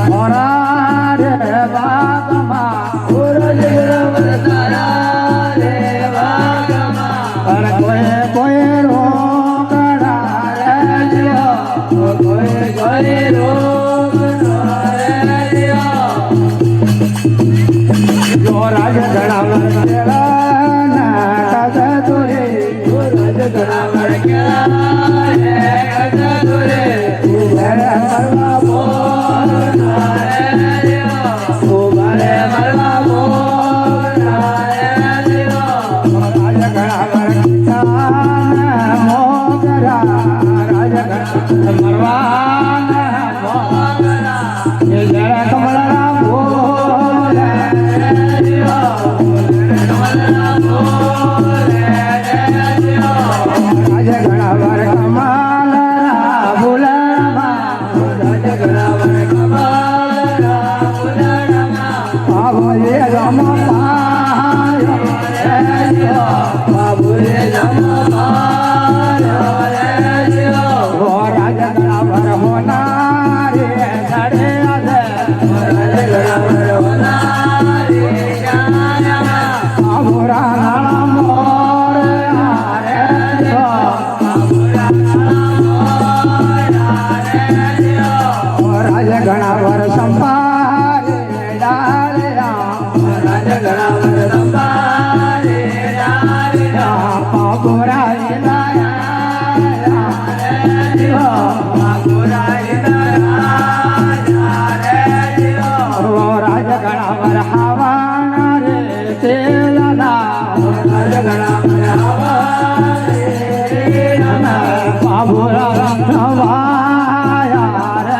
મોરા રે વાગમાં સૂરજ બરોબર તારા રે વાગમાં અરે કોઈ રોકડા રે જીઓ કોઈ રોગ રે જીઓ જો રાજ ઘણા વર્ષેલા નાટા તુરે સૂરજ ઘણા વળગ્યા રે કચતુરે ઉભરે મરવા બોલ રે જીઓ ઉભરે મરવા બોલ રે જીઓ રાજ ઘણા વર્ષા મોગરા રાજ ઘણા મરવાના મોગરા એ જરા કમળા બોલે રાજ ઘણા વાર કમાલ ભૂલામાં બાબુએ રમ રાજ ઘણા વાર હોના રે બાબુરા નાળા મોર રાજ ઘણા વાર સંભાળે બાબુરા રાજ ઘણા વાર હવાના રે તેલના બાબુરા નવાયા રે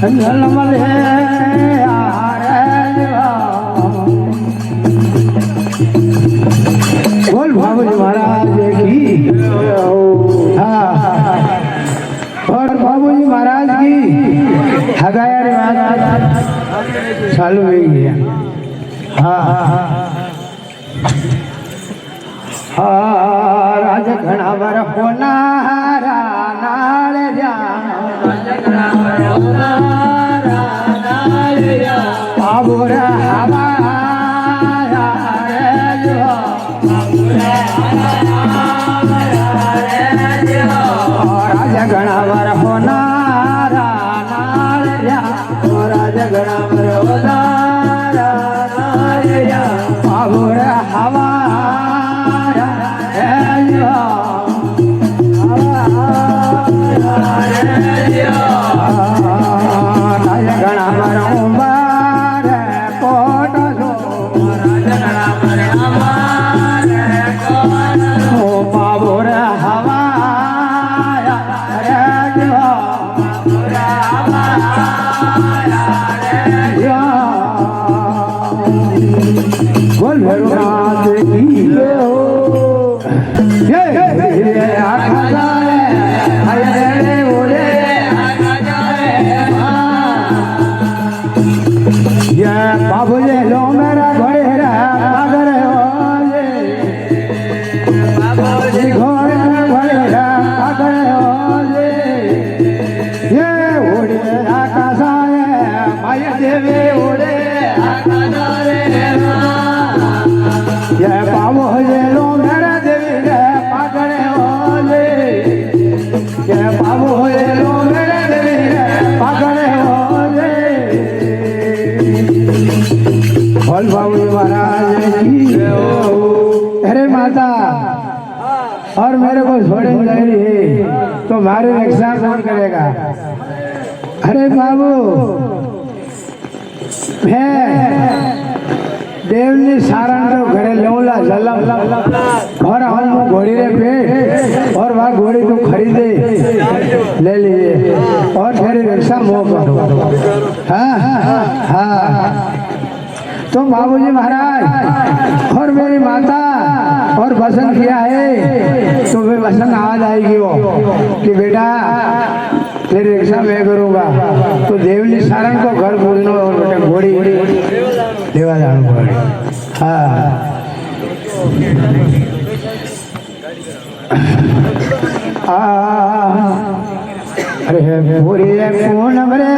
જલમલે બોલ બાબુજી મહારાજ કી હા और बाबूजी महाराज की हगाया बात चालू हो गया हाँ राज घना वर होनारा नाल बाबूरा हवा राज घना वर होनारा नाल राज घना वर होनारा नाल बाबूरा हवा घना वर उमर कोट बाबूर हवा बोल भैरवनाथ की बाबू जी लो मेरा घोड़े पागल बाबूजी घोड़े पागल ये उड़े आकाशा माया देवी उड़े ये बाबू जी लो मेरा देवी पागल ये बाबू जी लो मेरा देवी पागल बोल बाबू महाराज अरे माता और मेरे को छोड़े नहीं है तो हमारी रक्षा कौन करेगा अरे बाबू मैं देवनी सारण तो घरे लौला जलम और हम घोड़ी रे पेट और वह घोड़ी को खरीदे ले लीजिए और तेरी रक्षा मोह करो हाँ हाँ तो बाबूजी महाराज और मेरी माता और वसन किया है तो वे वसन आवाज आएगी वो कि बेटा तेरी रक्षा मैं करूँगा तो देवली सारण को घर बोलना और बेटा घोड़ी देवा जाना पड़ेगा हाँ अरे पूरी फोन मरे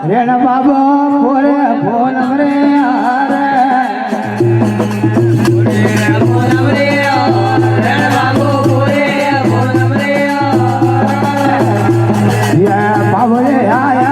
रेण बाबा पूरे फोन मरे बाबू आया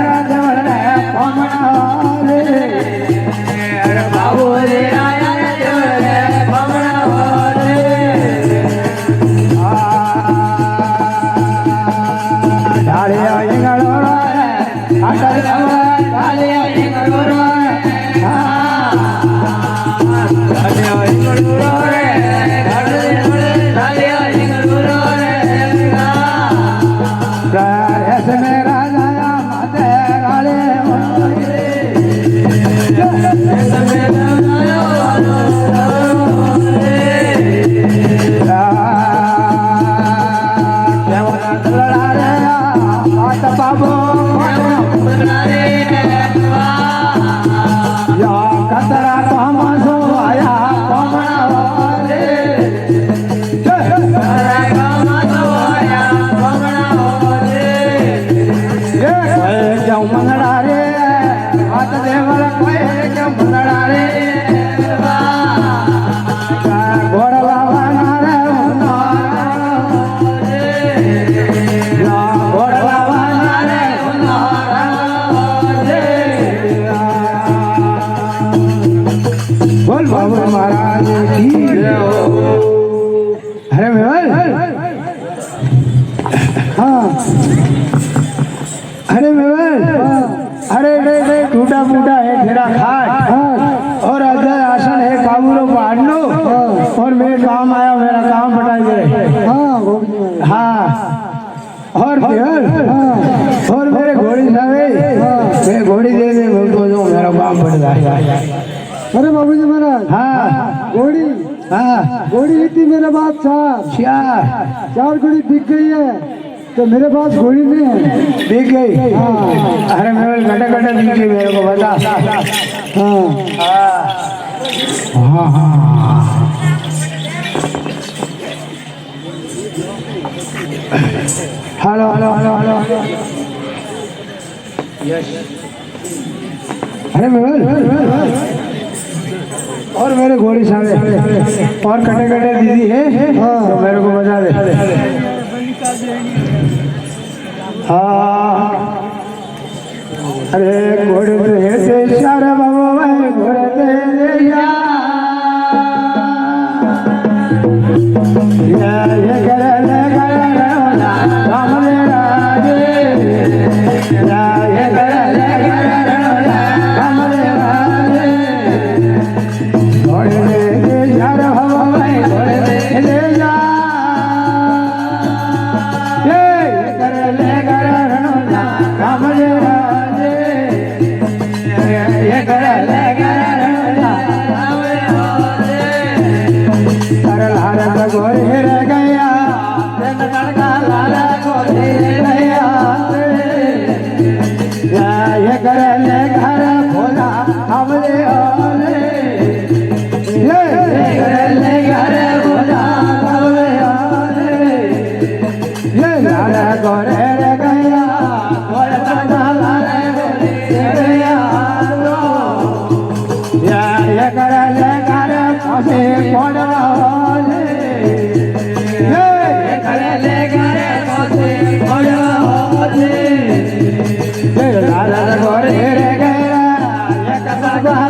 महाराज की अरे मेवल हाँ अरे मेवल अरे रे टूटा फूटा है तेरा खाट और अजय आसन है काबूलो पाड़नो और मेरे काम आया मेरा काम बता दे हाँ और मेवल और मेरे घोड़ी सावे मैं घोड़ी दे दे मुझको जो मेरा काम बढ़ जाए अरे बाबूजी महाराज हाँ घोड़ी हाँ घोड़ी ली थी मेरे पास चार घोड़ी बिक गई है तो मेरे पास घोड़ी नहीं है बिक गई हाँ अरे मेरे घटा घटा दीजिए मेरे को बता हाँ हाँ हेलो हेलो हेलो हेलो अरे मेवल और मेरे घोड़ी सामने और कटे कटे दीदी है तो मेरे को बता दे हाँ अरे घोड़े से सारा बाबा भाई घोड़े दे ये करे ले करे राम रे राजे ये करे ले करे राम रे राजे घोड़े दे यार बाबा भाई घोड़े दे जा ये करे ले करे राम रे राजे ये करे ले करे राम रे राजे सरल हरत घोड़े रे गया लड़का लाला घोड़े रे गया ये करे ले घर भोला हमरे ओले ये करे ले घर भोला हमरे ओले ये लाला घोड़े रे गया लड़का लाला घोड़े रे गया ये करे ले घर फसे पड़ा लाला घोड़े रे गया एक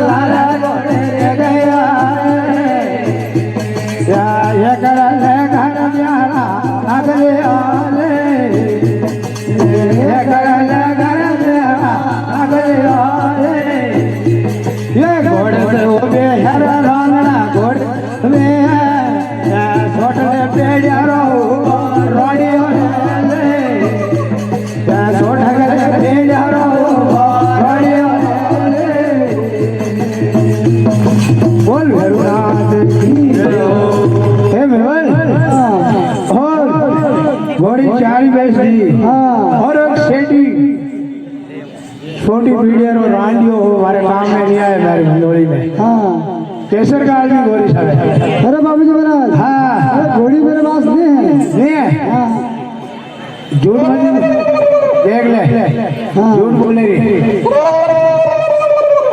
लाला घोड़े रे गया ये कर ले घर प्यारा अगले आले ये कर ले घर प्यारा अगले आले ये घोड़े से वो बेहर रांगड़ा घोड़े में छोटे पेड़िया रो रोड़ी छोटा करे पेड़िया रो बोल भैरवनाथ की हे मेवल और घोड़ी चारी भैंस दी और एक सेठी छोटी पीढ़ियर और रांडियो हमारे काम में लिया है मेरी भंडोली में हाँ केसर का आदमी घोड़ी साहब अरे बाबूजी महाराज हाँ अरे घोड़ी मेरे पास नहीं है नहीं है हाँ जोड़ मत देख ले झूठ बोले रही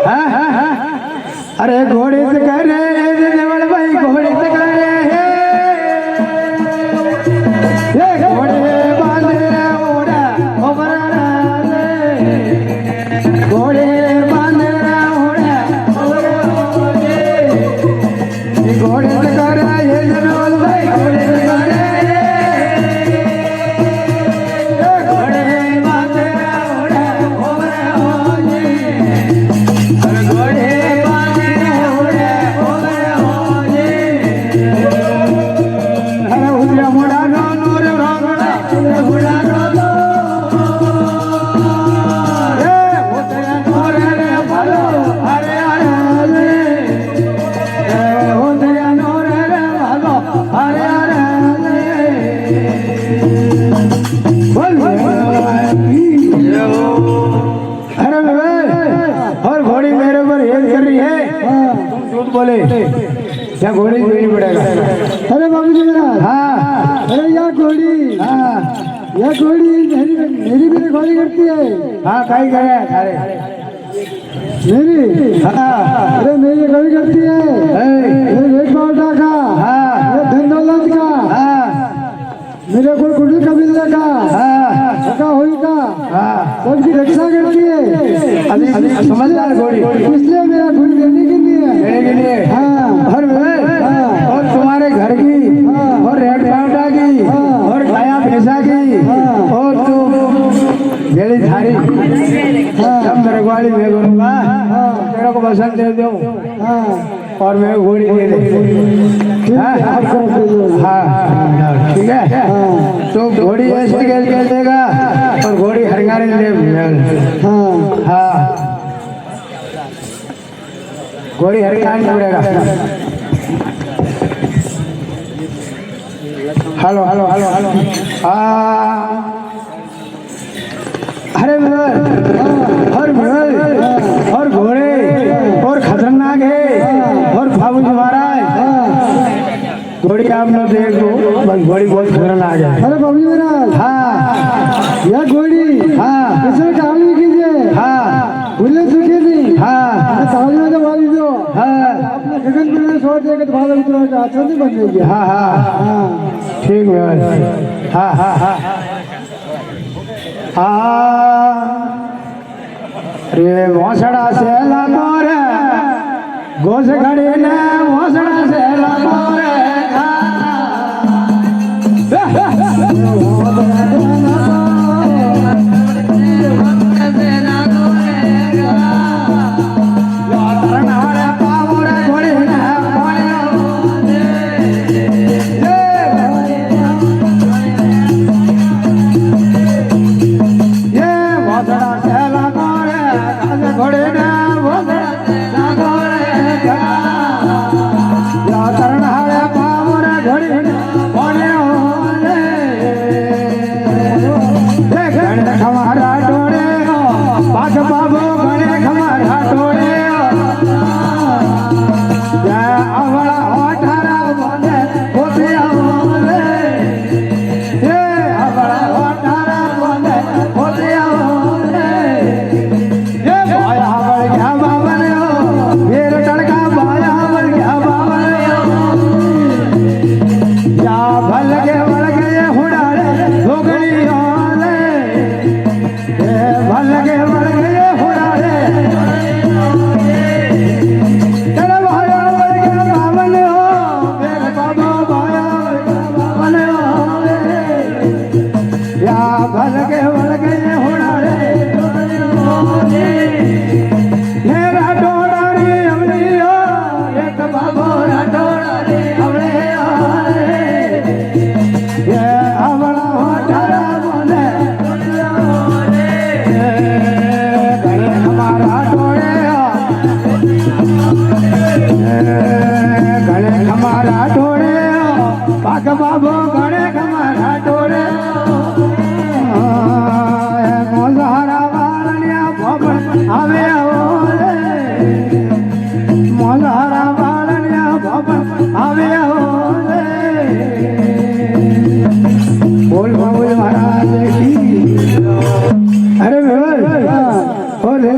हाँ हाँ हाँ अरे घोड़े से कह रहे देवल भाई घोड़े से कह रहे ये घोड़े बांधे ओड़ा ओबरा घोड़े बांधे ओड़ा घोड़े से कह रहा ये देवल भाई घोड़े से कह रहे बोले क्या घोड़ी देनी पड़ेगा अरे बाबू जी महाराज हाँ अरे यह घोड़ी हाँ यह घोड़ी मेरी भी रखवाली करती है हाँ कहीं गए अरे मेरी हाँ अरे मेरी रखवाली करती है मेरे वेट बावटा का हाँ मेरे धन दौलत का हाँ मेरे को कुंडल कबीले का हाँ का होई का हाँ सबकी रक्षा करती है अभी समझदार घोड़ी इसलिए मेरा खून देने के लिए देने के लिए हाँ और तुम्हारे घर की और रेड पाउडा की और खाया भैंसा की और तू मेरी थारी जब मेरे ग्वाली में करूँगा तेरे को पसंद दे दूँ और मैं घोड़ी दे दे हाँ ठीक है तो घोड़ी ऐसे खेल देगा और घोड़ी हरियाणी ले हाँ घोड़ी हरियाणी उड़ेगा हेलो हेलो हेलो हेलो अरे और घोड़े और खतरनाक है और बाबू जी महाराज घोड़ी आप लोग देख लो बस घोड़ी बहुत खतरनाक है अरे बाबू जी महाराज हाँ यह घोड़ी हाँ इसमें काम भी कीजिए हाँ भूले चुके नहीं हाँ ताली में दबा दीजिए हाँ अपने गगन में छोड़ देगा तो भाला उतरा का अच्छा नहीं बन जाएगी हाँ हाँ ठीक है हाँ हाँ हाँ रे भोसड़ा से लामो रे गोस खड़ी ने भोसड़ा से लामो रे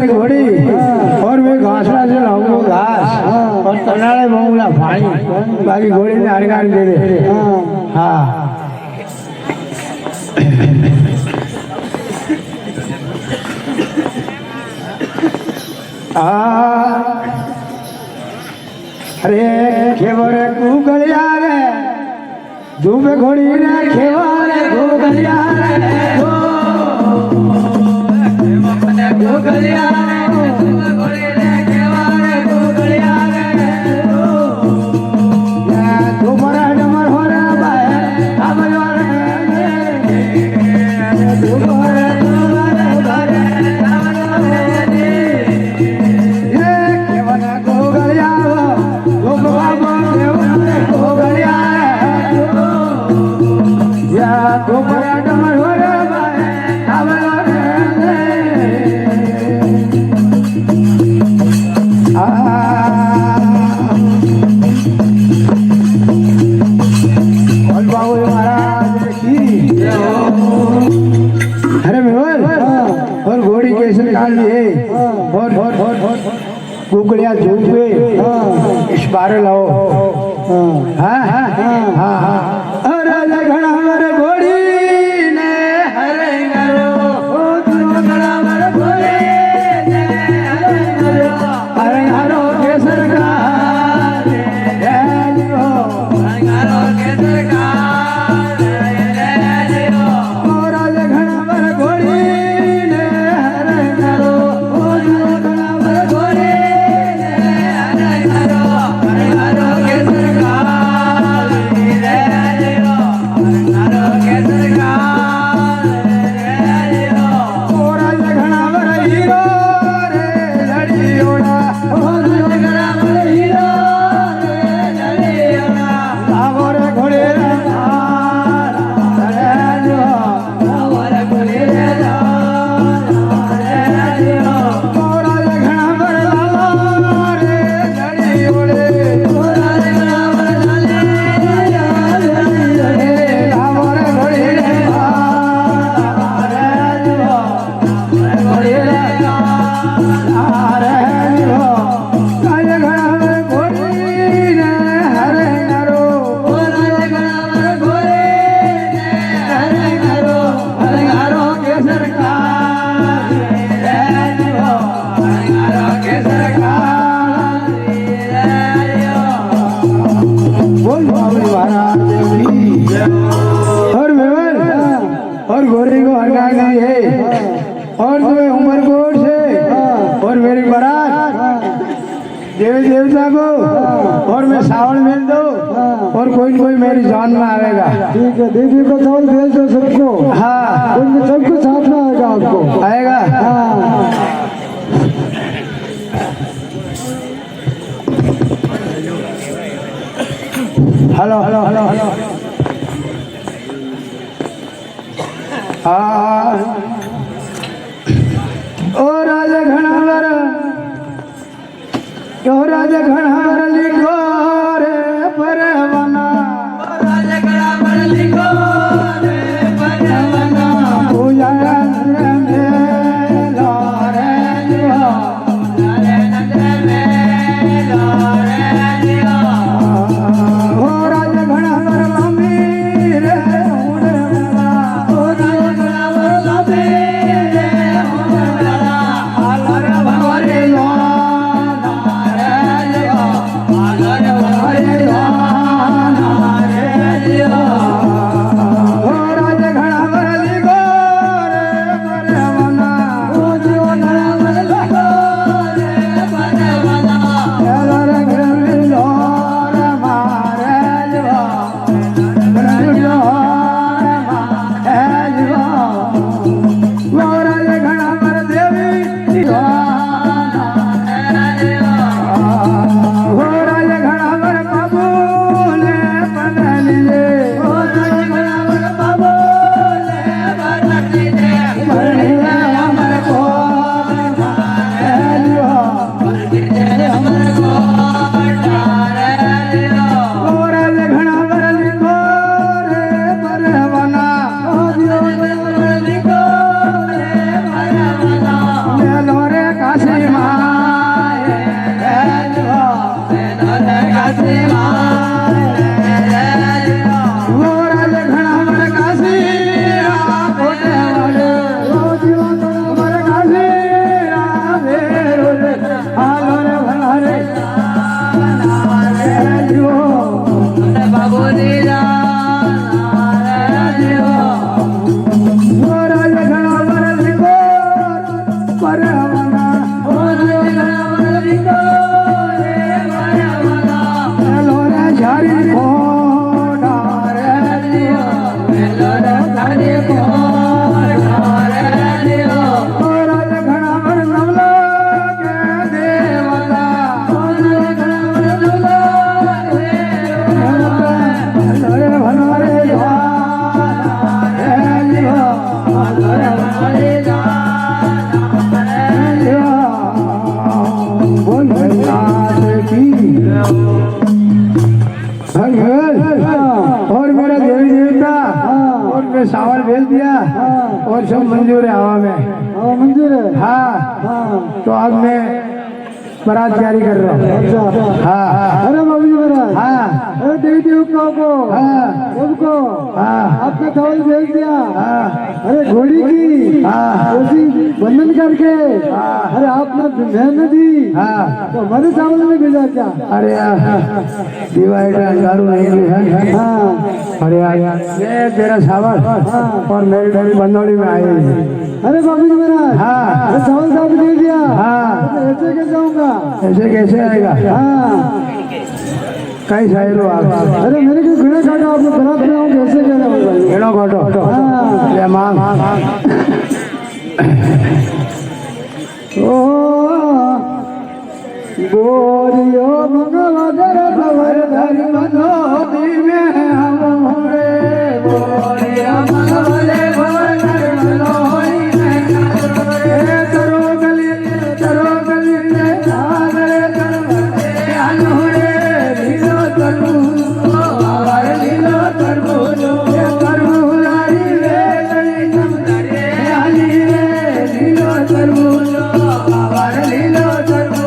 मेरी घोड़ी और मैं घासला से लाऊंगा घास और तनाड़े मांगूंगा पानी बाकी घोड़ी ने हरगान दे दे हाँ अरे खेवरे कुगलिया रे धूप घोड़ी रे खेवरे कुगलिया रे गोगलिया रे तुम गोली रे केवारे गोगलिया रे तुम्हारा डमर हो रहा है अब तुम्हारे और घोड़ी कैसे निकाल है और कुकड़िया धूप पे इस बार लाओ हाँ हाँ हाँ हाँ अरे घड़ा हमारे घोड़ी ने हरे करो घड़ा मर गोली ने हरे करो हरे हरो केसर का अंगारो के सरकार रे जियो और आज घड़ा हमारे घोड़ी ने हरे करो घड़ा मर गोली ने हरे करो अंगारो के सरकार रे जियो अंगारो के सरकार रे जियो और आज घड़ा हमारे हीरो रे लड़ी ओड़ा घड़ा मर हीरो रे जलियोना और घोड़े रे और गोली रे रे जियो और आज घड़ा हमारे लाला रे लड़ी ओड़े घड़ा मर लाले और घोड़ी रे और मेवन और घोड़ी को हटा दी है और तुम्हें उमरकोट से और मेरी बारात देवी देवता को और मैं सावल मिल दो और कोई न कोई मेरी जान में आएगा ठीक है दीदी को चावल भेज दो सबको हाँ उनमें सबको साथ में आएगा आपको आएगा हाँ हेलो हेलो हेलो हेलो हाँ ओ राजा घनावर ओ राजा घनावर लिखो रे परवाना घड़ा मर लिखो रे परवाना पूजा में लारे जियो रे नंदे में रे जियो ओ राजा घनावर मम्मी रे उड़ना ओ घड़ा मर लाबे रे होना आलर भगवान रे जियो काशी माए काशी माए वो राज घना वर काशी आवे वो जीवा घना वर काशी आवे हालो रे भलारे जीवो बाबू रे और मेरा देवी देवता और मैं सावर भेज दिया और सब मंजूर है हवा में मंजूर है हाँ तो अब मैं बारात जारी कर रहा हूँ हाँ अरे बाबू जी महाराज हाँ अरे देवी देवताओं को हाँ सबको हाँ आपने चावल भेज दिया हाँ अरे घोड़ी की हाँ उसी बंधन करके अरे आपने मेहनत दी हाँ तो हमारे चावल में भेजा क्या अरे यार डिवाइडर दारू नहीं दी है हाँ अरे यार ये तेरा सावर और मेरी मेरी बंदौली में आई है अरे बाबू जी महाराज हाँ अरे चावल साहब दे दिया हाँ तो ऐसे कैसे जाऊंगा ऐसे कैसे आएगा हाँ कई साइड हो आप अरे मैंने क्यों घुड़े काटा आपको बरात में आऊँ कैसे कह रहे हो भाई घेड़ो घोटो हाँ ये मांग ओ गोरियो मंगवादर भवर धरि मनोदी में हमरे गोरियो मंगवादर भवर धरि मनोदी में हमरे तरो गली ने सागर करवते अनुरे लीलो तरु आवर लीलो तरु तरु रे गली नमरे आली रे लीलो तरु आवर लीलो तरु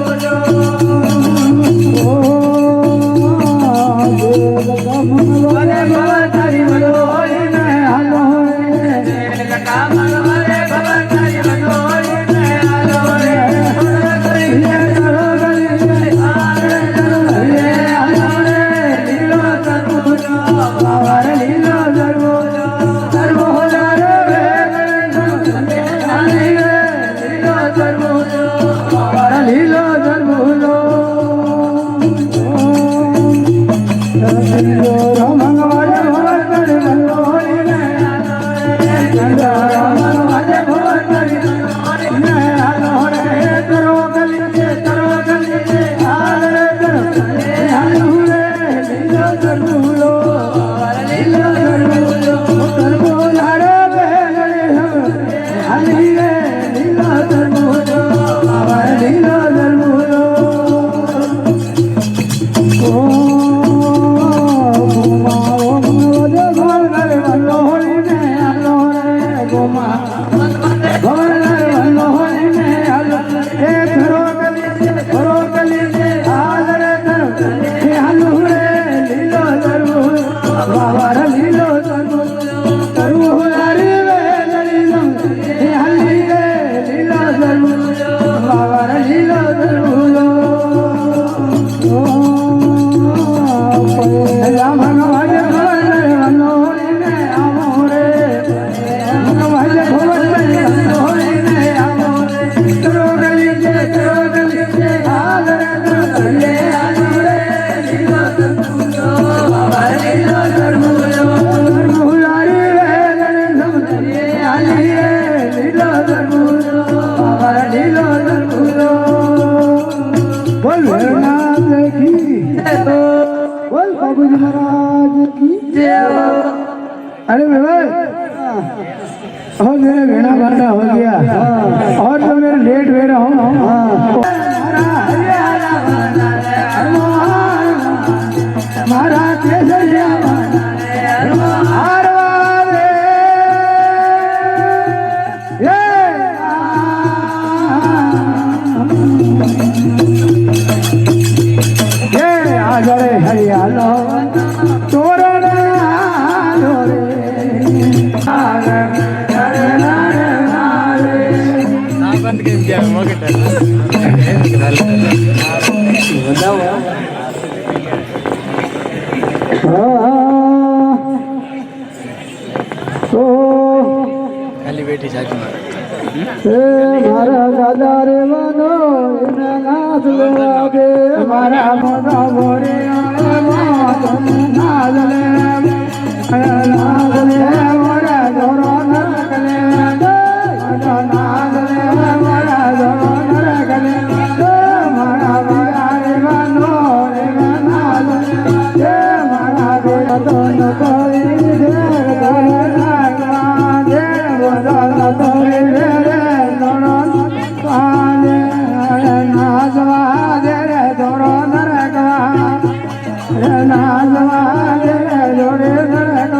बाबूजी महाराज की अरे भाई और मेरा भेड़ा घंटा हो गया और तो मेरा लेट हो रहा हूँ मारा केसरिया જરે હરિયાલો તોરણ જોરે બંધ કરી ગયા મોકેટ ખાલી બેઠી સાચી મારા દાદા રે મનો નાથ લેવા દે મારા મોટા બોરે નાદ લે નાદ લે મોરા જોરો નરક લે નાદ લે મોરા જોરો નરક લે મારા બીરા રે મનો રે નાદ લે મારા બીરા તો ન કોઈ દે નાગવા દે બોલા તો રે हेलो हेलो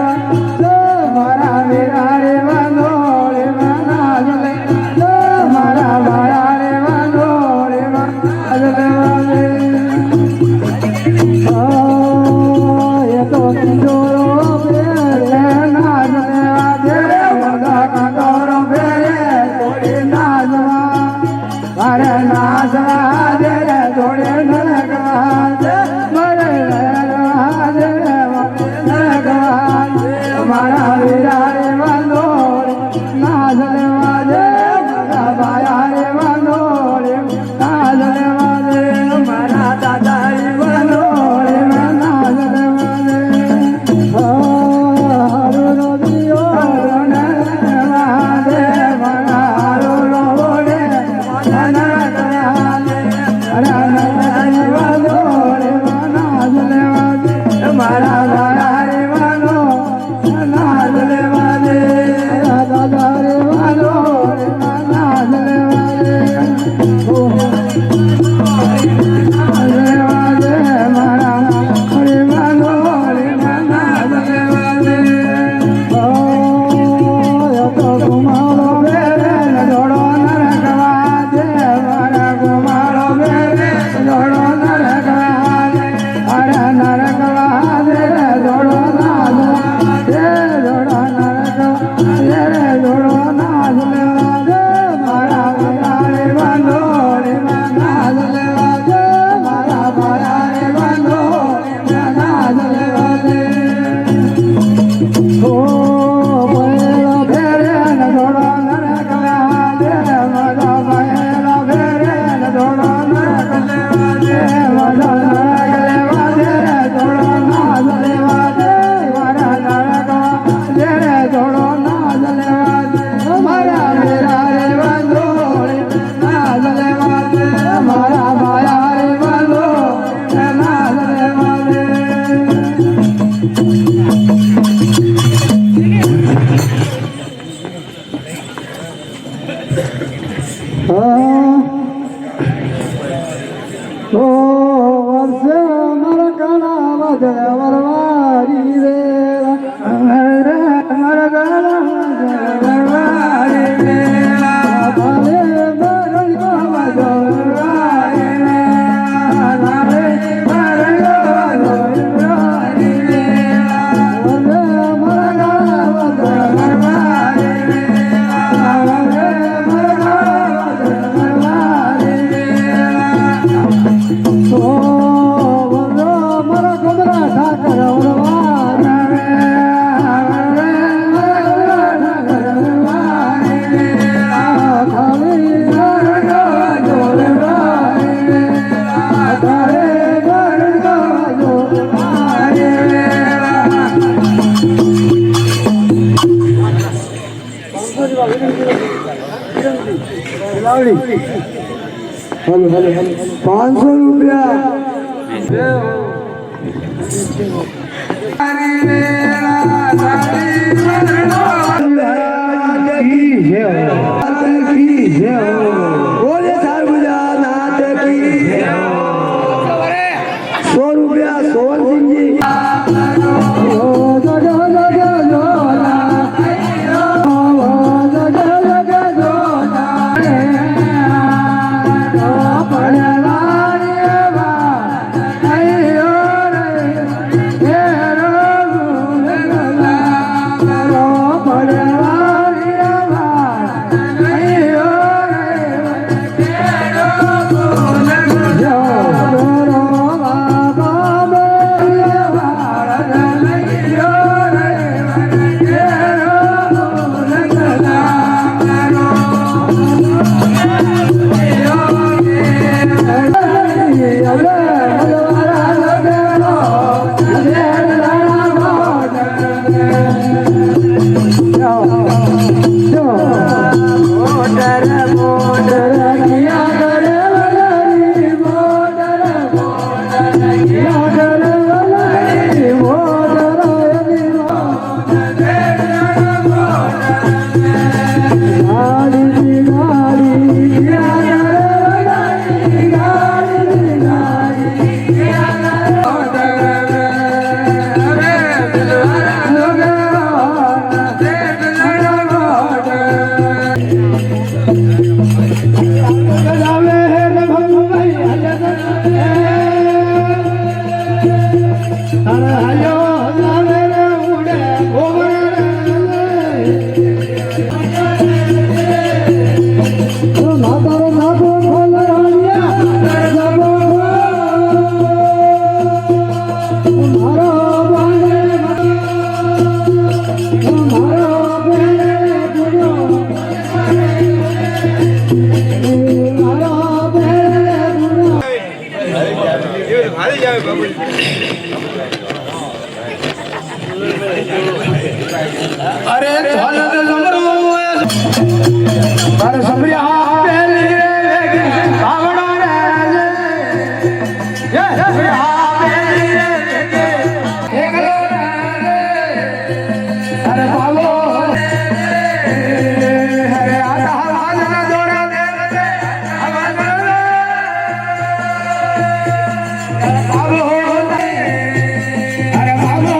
500 रुपया बोले सरगुजा नाथ की 100 रुपया सोहन सिंह जी Hey, અરે ચાલ મારે સમર્યા પેલી રે કાવડો રે યે સમર્યા પેલી રે એકલો રે અરે બાબો અરે આતા હાલના દોડા દે આવાજ રે બાબો અરે બાબો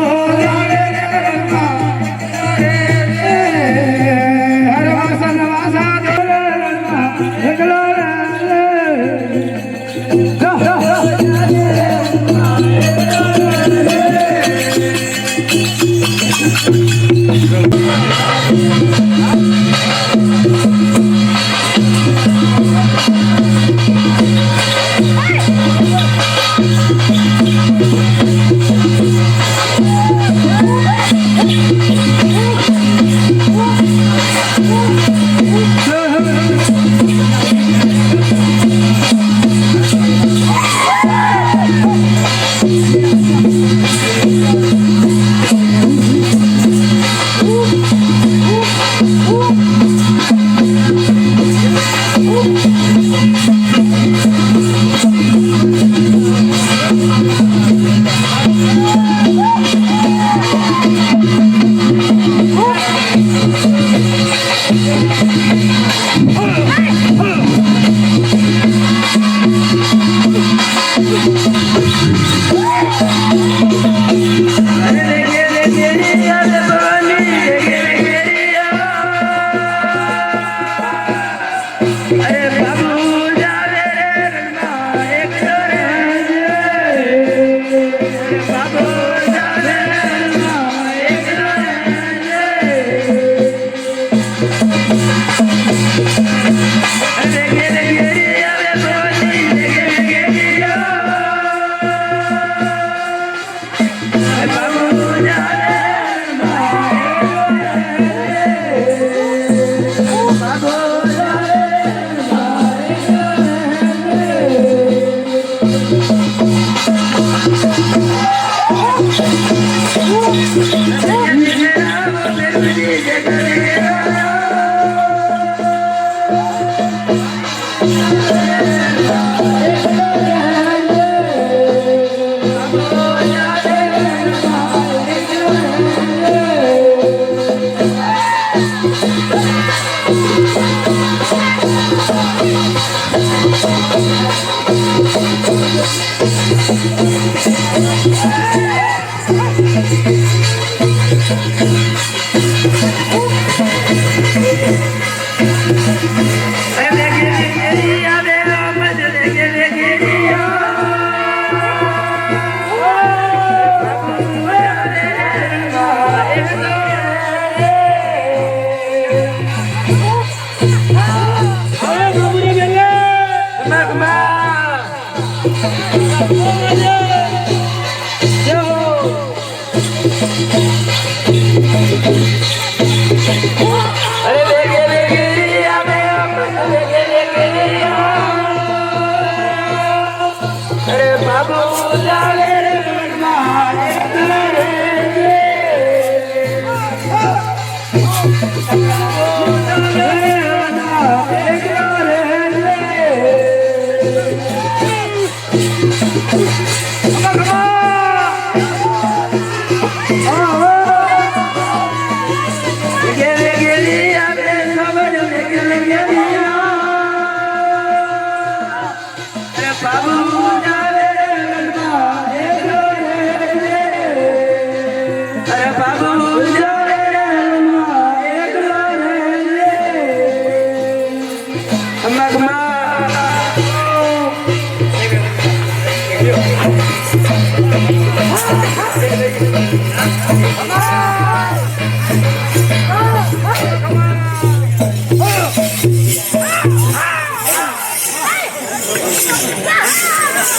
બાબુ જાવે રે મનમાં એકલો રહેજે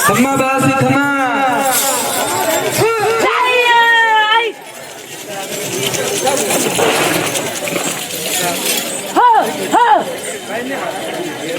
ખમ્મા બાસી ખમ્મા